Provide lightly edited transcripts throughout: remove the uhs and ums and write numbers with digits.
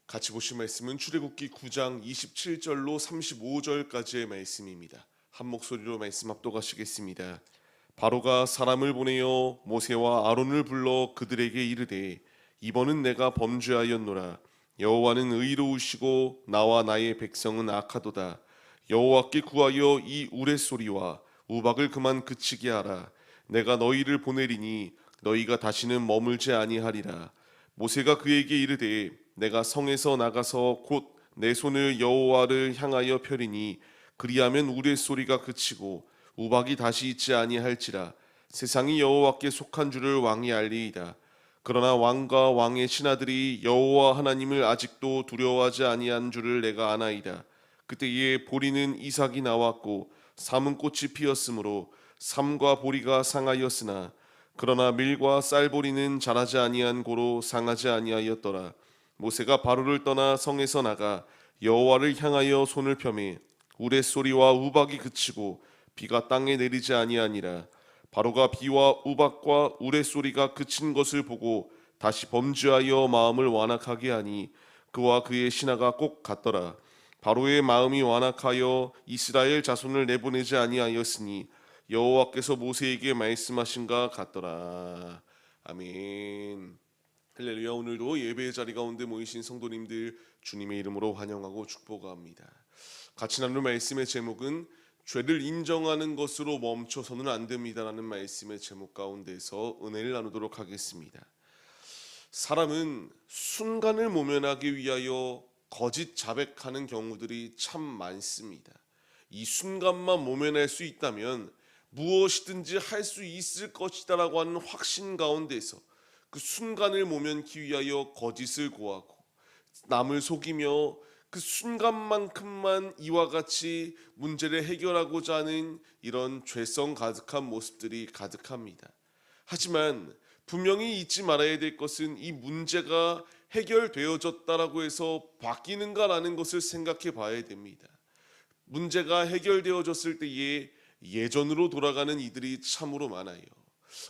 같이 보실 말씀은 출애굽기 9장 27절로 35절까지의 말씀입니다. 한 목소리로 말씀 합독하시겠습니다. 바로가 사람을 보내어 모세와 아론을 불러 그들에게 이르되 이번은 내가 범죄하였노라. 여호와는 의로우시고 나와 나의 백성은 악하도다. 여호와께 구하여 이 우레소리와 우박을 그만 그치게 하라. 내가 너희를 보내리니 너희가 다시는 머물지 아니하리라. 모세가 그에게 이르되 내가 성에서 나가서 곧 내 손을 여호와를 향하여 펴리니 그리하면 우레소리가 그치고 우박이 다시 있지 아니할지라. 세상이 여호와께 속한 줄을 왕이 알리이다. 그러나 왕과 왕의 신하들이 여호와 하나님을 아직도 두려워하지 아니한 줄을 내가 아나이다. 그때에 보리는 이삭이 나왔고 삼은 꽃이 피었으므로 삼과 보리가 상하였으나 그러나 밀과 쌀보리는 자라지 아니한 고로 상하지 아니하였더라. 모세가 바로를 떠나 성에서 나가 여호와를 향하여 손을 펴매 우레소리와 우박이 그치고 비가 땅에 내리지 아니하니라. 바로가 비와 우박과 우레소리가 그친 것을 보고 다시 범죄하여 마음을 완악하게 하니 그와 그의 신하가 꼭 같더라. 바로의 마음이 완악하여 이스라엘 자손을 내보내지 아니하였으니 여호와께서 모세에게 말씀하신가 같더라. 아멘. 할렐루야. 오늘도 예배의 자리 가운데 모이신 성도님들 주님의 이름으로 환영하고 축복합니다. 같이 나눌 말씀의 제목은 죄를 인정하는 것으로 멈춰서는 안 됩니다라는 말씀의 제목 가운데서 은혜를 나누도록 하겠습니다. 사람은 순간을 모면하기 위하여 거짓 자백하는 경우들이 참 많습니다. 이 순간만 모면할 수 있다면 무엇이든지 할 수 있을 것이다라고 하는 확신 가운데서 그 순간을 모면기 위하여 거짓을 고하고 남을 속이며 그 순간만큼만 이와 같이 문제를 해결하고자 하는 이런 죄성 가득한 모습들이 가득합니다. 하지만 분명히 잊지 말아야 될 것은 이 문제가 해결되어졌다라고 해서 바뀌는가라는 것을 생각해 봐야 됩니다. 문제가 해결되어졌을 때에 예전으로 돌아가는 이들이 참으로 많아요.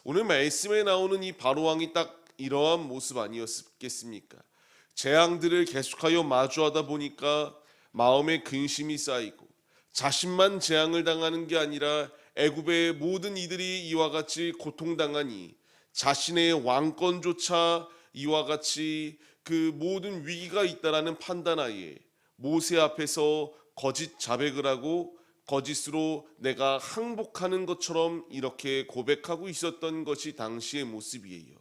오늘 말씀에 나오는 이 바로왕이 딱 이러한 모습 아니었겠습니까? 재앙들을 계속하여 마주하다 보니까 마음에 근심이 쌓이고 자신만 재앙을 당하는 게 아니라 애굽의 모든 이들이 이와 같이 고통당하니 자신의 왕권조차 이와 같이 그 모든 위기가 있다라는 판단하에 모세 앞에서 거짓 자백을 하고 거짓으로 내가 항복하는 것처럼 이렇게 고백하고 있었던 것이 당시의 모습이에요.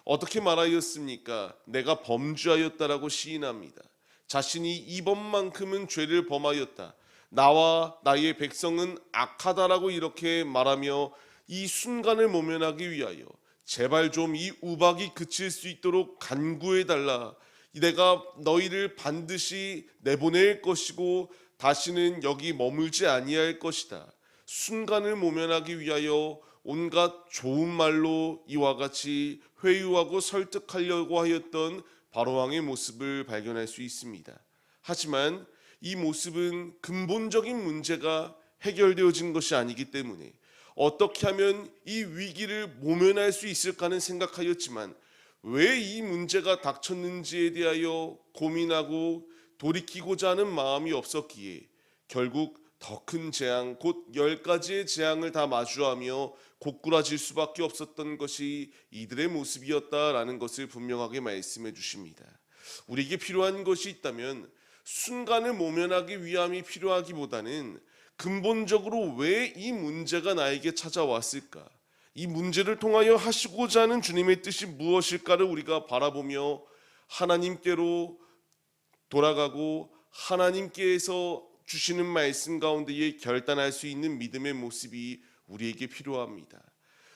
어떻게 말하였습니까? 내가 범죄하였다라고 시인합니다. 자신이 이번만큼은 죄를 범하였다. 나와 나의 백성은 악하다라고 이렇게 말하며 이 순간을 모면하기 위하여 제발 좀 이 우박이 그칠 수 있도록 간구해달라. 내가 너희를 반드시 내보낼 것이고 다시는 여기 머물지 아니할 것이다. 순간을 모면하기 위하여 온갖 좋은 말로 이와 같이 회유하고 설득하려고 하였던 바로왕의 모습을 발견할 수 있습니다. 하지만 이 모습은 근본적인 문제가 해결되어진 것이 아니기 때문에 어떻게 하면 이 위기를 모면할 수 있을까는 생각하였지만 왜 이 문제가 닥쳤는지에 대하여 고민하고 돌이키고자 하는 마음이 없었기에 결국 더 큰 재앙, 곧 10가지의 재앙을 다 마주하며 고꾸라질 수밖에 없었던 것이 이들의 모습이었다라는 것을 분명하게 말씀해 주십니다. 우리에게 필요한 것이 있다면 순간을 모면하기 위함이 필요하기보다는 근본적으로 왜 이 문제가 나에게 찾아왔을까? 이 문제를 통하여 하시고자 하는 주님의 뜻이 무엇일까를 우리가 바라보며 하나님께로 돌아가고 하나님께서 주시는 말씀 가운데에 결단할 수 있는 믿음의 모습이 우리에게 필요합니다.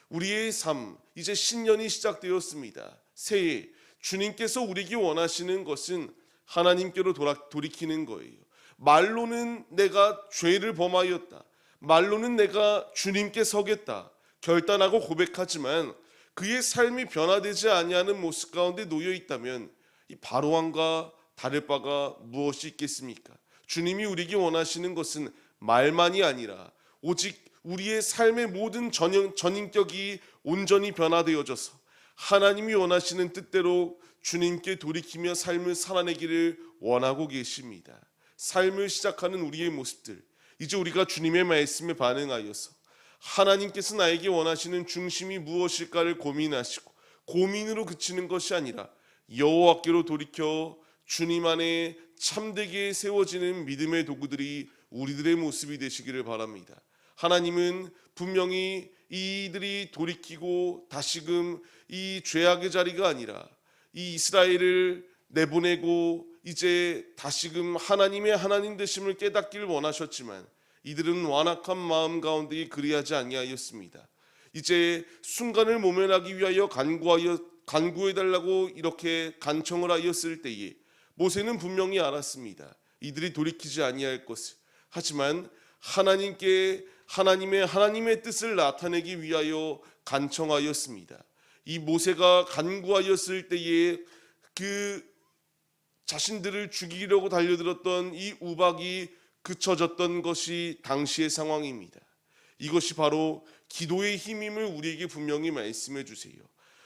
우리의 삶, 이제 신년이 시작되었습니다. 새해 주님께서 우리에게 원하시는 것은 하나님께로 돌이키는 거예요. 말로는 내가 죄를 범하였다. 말로는 내가 주님께 서겠다. 결단하고 고백하지만 그의 삶이 변화되지 아니하는 모습 가운데 놓여 있다면 이 바로왕과 다를 바가 무엇이 있겠습니까? 주님이 우리에게 원하시는 것은 말만이 아니라 오직 우리의 삶의 모든 전인격이 온전히 변화되어져서 하나님이 원하시는 뜻대로 주님께 돌이키며 삶을 살아내기를 원하고 계십니다. 삶을 시작하는 우리의 모습들, 이제 우리가 주님의 말씀에 반응하여서 하나님께서 나에게 원하시는 중심이 무엇일까를 고민하시고 고민으로 그치는 것이 아니라 여호와께로 돌이켜 주님 안에 참되게 세워지는 믿음의 도구들이 우리들의 모습이 되시기를 바랍니다. 하나님은 분명히 이들이 돌이키고 다시금 이 죄악의 자리가 아니라 이 이스라엘을 내보내고 이제 다시금 하나님의 하나님 되심을 깨닫기를 원하셨지만 이들은 완악한 마음 가운데 그리하지 아니하였습니다. 이제 순간을 모면하기 위하여 간구해달라고 이렇게 간청을 하였을 때에 모세는 분명히 알았습니다. 이들이 돌이키지 아니할 것을. 하지만 하나님의 뜻을 나타내기 위하여 간청하였습니다. 이 모세가 간구하였을 때에 그 자신들을 죽이려고 달려들었던 이 우박이 그쳐졌던 것이 당시의 상황입니다. 이것이 바로 기도의 힘임을 우리에게 분명히 말씀해 주세요.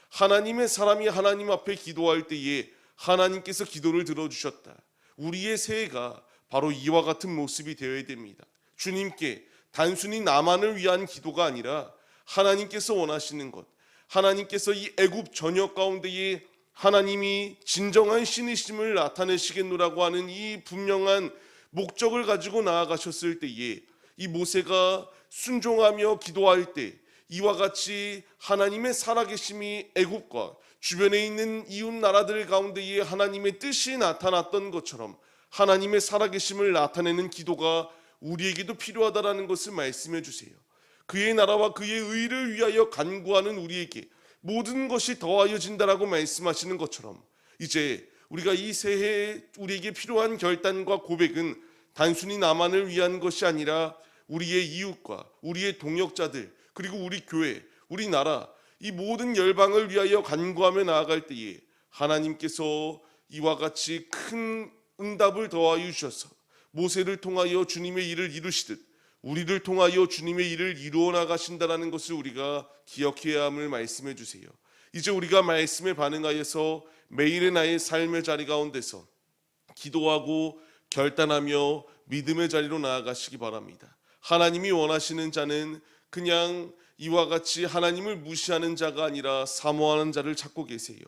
하나님의 사람이 하나님 앞에 기도할 때에 하나님께서 기도를 들어주셨다. 우리의 새해가 바로 이와 같은 모습이 되어야 됩니다. 주님께 단순히 나만을 위한 기도가 아니라 하나님께서 원하시는 것, 하나님께서 이 애굽 전역 가운데에 하나님이 진정한 신이심을 나타내시겠노라고 하는 이 분명한 목적을 가지고 나아가셨을 때에 이 모세가 순종하며 기도할 때 이와 같이 하나님의 살아계심이 애굽과 주변에 있는 이웃 나라들 가운데에 하나님의 뜻이 나타났던 것처럼 하나님의 살아계심을 나타내는 기도가 우리에게도 필요하다라는 것을 말씀해 주세요. 그의 나라와 그의 의를 위하여 간구하는 우리에게 모든 것이 더하여진다라고 말씀하시는 것처럼 이제 우리가 이 새해에 우리에게 필요한 결단과 고백은 단순히 나만을 위한 것이 아니라 우리의 이웃과 우리의 동역자들 그리고 우리 교회, 우리 나라 이 모든 열방을 위하여 간구하며 나아갈 때에 하나님께서 이와 같이 큰 응답을 더하여 주셔서 모세를 통하여 주님의 일을 이루시듯 우리를 통하여 주님의 일을 이루어 나가신다라는 것을 우리가 기억해야 함을 말씀해 주세요. 이제 우리가 말씀에 반응하여서 매일의 나의 삶의 자리 가운데서 기도하고 결단하며 믿음의 자리로 나아가시기 바랍니다. 하나님이 원하시는 자는 그냥 이와 같이 하나님을 무시하는 자가 아니라 사모하는 자를 찾고 계세요.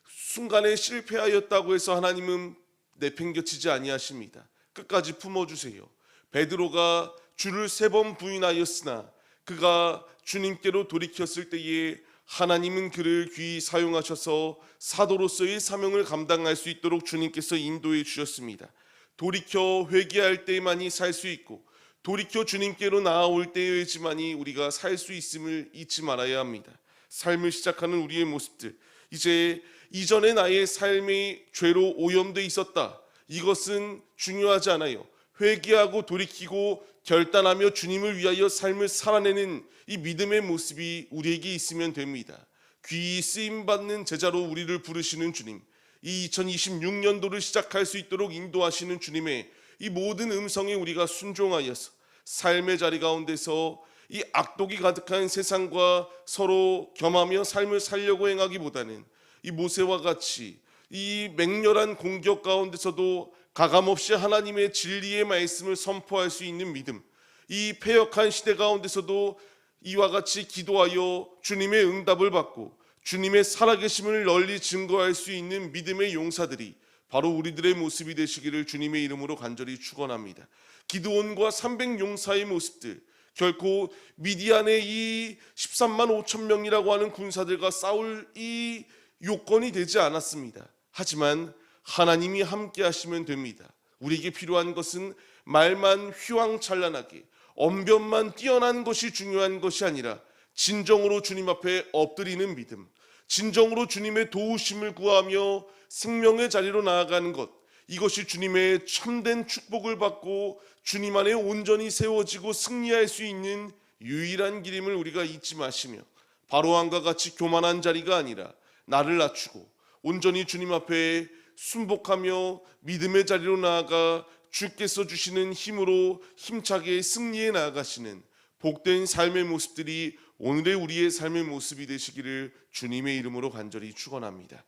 순간에 실패하였다고 해서 하나님은 내팽겨치지 아니하십니다. 끝까지 품어주세요. 베드로가 주를 3번 부인하였으나 그가 주님께로 돌이켰을 때에 하나님은 그를 귀히 사용하셔서 사도로서의 사명을 감당할 수 있도록 주님께서 인도해 주셨습니다. 돌이켜 회개할 때만이 살 수 있고 돌이켜 주님께로 나아올 때에지만이 우리가 살 수 있음을 잊지 말아야 합니다. 삶을 시작하는 우리의 모습들, 이제 이전에 나의 삶이 죄로 오염돼 있었다. 이것은 중요하지 않아요. 회개하고 돌이키고 결단하며 주님을 위하여 삶을 살아내는 이 믿음의 모습이 우리에게 있으면 됩니다. 귀히 쓰임받는 제자로 우리를 부르시는 주님, 이 2026년도를 시작할 수 있도록 인도하시는 주님의 이 모든 음성에 우리가 순종하여서 삶의 자리 가운데서 이 악독이 가득한 세상과 서로 겸하며 삶을 살려고 행하기보다는 이 모세와 같이 이 맹렬한 공격 가운데서도 가감없이 하나님의 진리의 말씀을 선포할 수 있는 믿음, 이 패역한 시대 가운데서도 이와 같이 기도하여 주님의 응답을 받고 주님의 살아계심을 널리 증거할 수 있는 믿음의 용사들이 바로 우리들의 모습이 되시기를 주님의 이름으로 간절히 축원합니다. 기드온과 300용사의 모습들, 결코 미디안의 이 13만 5천 명이라고 하는 군사들과 싸울 이 요건이 되지 않았습니다. 하지만 하나님이 함께 하시면 됩니다. 우리에게 필요한 것은 말만 휘황찬란하게 언변만 뛰어난 것이 중요한 것이 아니라 진정으로 주님 앞에 엎드리는 믿음, 진정으로 주님의 도우심을 구하며 생명의 자리로 나아가는 것, 이것이 주님의 참된 축복을 받고 주님 안에 온전히 세워지고 승리할 수 있는 유일한 길임을 우리가 잊지 마시며 바로왕과 같이 교만한 자리가 아니라 나를 낮추고 온전히 주님 앞에 순복하며 믿음의 자리로 나아가 주께서 주시는 힘으로 힘차게 승리해 나아가시는 복된 삶의 모습들이 오늘의 우리의 삶의 모습이 되시기를 주님의 이름으로 간절히 축원합니다.